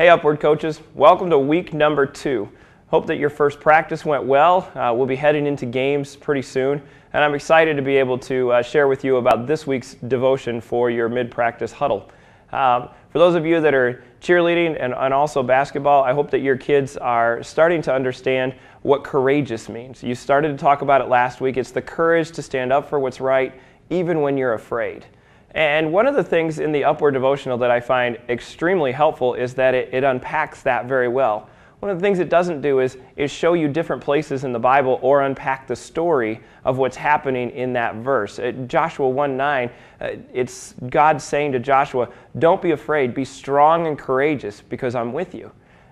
Hey Upward coaches, welcome to week number 2. Hope that your first practice went well. We'll be heading into games pretty soon, and I'm excited to be able to share with you about this week's devotion for your mid-practice huddle. For those of you that are cheerleading and also basketball, I hope that your kids are starting to understand what courageous means. You started to talk about it last week. It's the courage to stand up for what's right, even when you're afraid. And one of the things in the Upward devotional that I find extremely helpful is that it unpacks that very well. One of the things it doesn't do is show you different places in the Bible or unpack the story of what's happening in that verse. Joshua 1:9, it's God saying to Joshua, "Don't be afraid, be strong and courageous because I'm with you."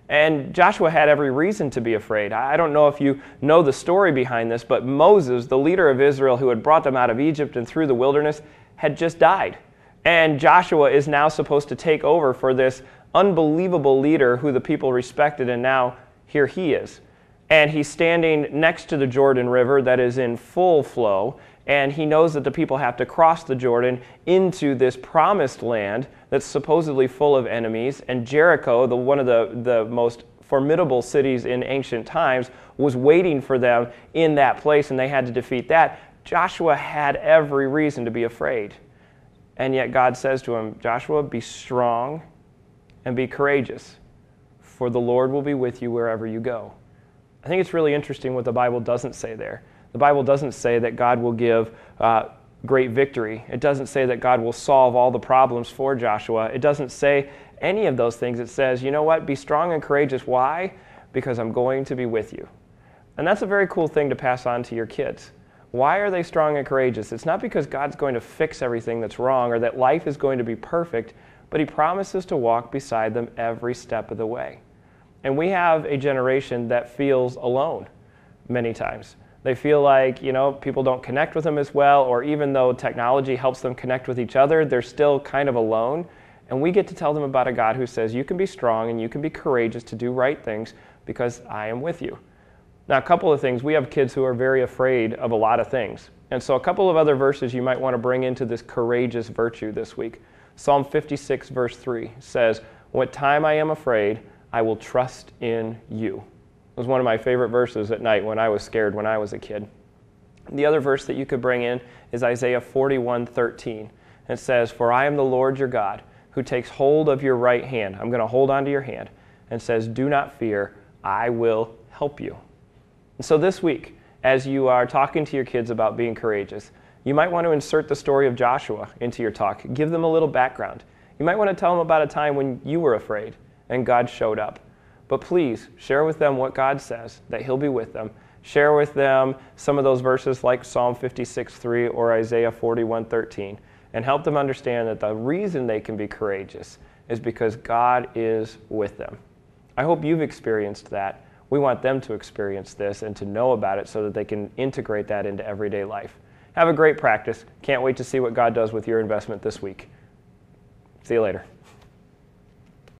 And Joshua had every reason to be afraid. I don't know if you know the story behind this, but Moses, the leader of Israel who had brought them out of Egypt and through the wilderness, had just died. And Joshua is now supposed to take over for this unbelievable leader who the people respected, and now here he is. And he's standing next to the Jordan River that is in full flow, and he knows that the people have to cross the Jordan into this promised land that's supposedly full of enemies. And Jericho, one of the most formidable cities in ancient times, was waiting for them in that place, and they had to defeat that. Joshua had every reason to be afraid. And yet God says to him, "Joshua, be strong and be courageous, for the Lord will be with you wherever you go." I think it's really interesting what the Bible doesn't say there. The Bible doesn't say that God will give great victory. It doesn't say that God will solve all the problems for Joshua. It doesn't say any of those things. It says, you know what, be strong and courageous. Why? Because I'm going to be with you. And that's a very cool thing to pass on to your kids. Why are they strong and courageous? It's not because God's going to fix everything that's wrong or that life is going to be perfect, but He promises to walk beside them every step of the way. And we have a generation that feels alone many times. They feel like, people don't connect with them as well, or even though technology helps them connect with each other, they're still kind of alone. And we get to tell them about a God who says, you can be strong and you can be courageous to do right things because I am with you. Now, a couple of things. We have kids who are very afraid of a lot of things. And so a couple of other verses you might want to bring into this courageous virtue this week. Psalm 56, verse 3 says, "What time I am afraid, I will trust in you." It was one of my favorite verses at night when I was scared when I was a kid. The other verse that you could bring in is Isaiah 41:13. It says, "For I am the Lord your God, who takes hold of your right hand." I'm going to hold onto your hand. And says, "Do not fear, I will help you." And so this week, as you are talking to your kids about being courageous, you might want to insert the story of Joshua into your talk. Give them a little background. You might want to tell them about a time when you were afraid and God showed up. But please, share with them what God says, that He'll be with them. Share with them some of those verses like Psalm 56:3 or Isaiah 41:13, and help them understand that the reason they can be courageous is because God is with them. I hope you've experienced that. We want them to experience this and to know about it so that they can integrate that into everyday life. Have a great practice. Can't wait to see what God does with your investment this week. See you later.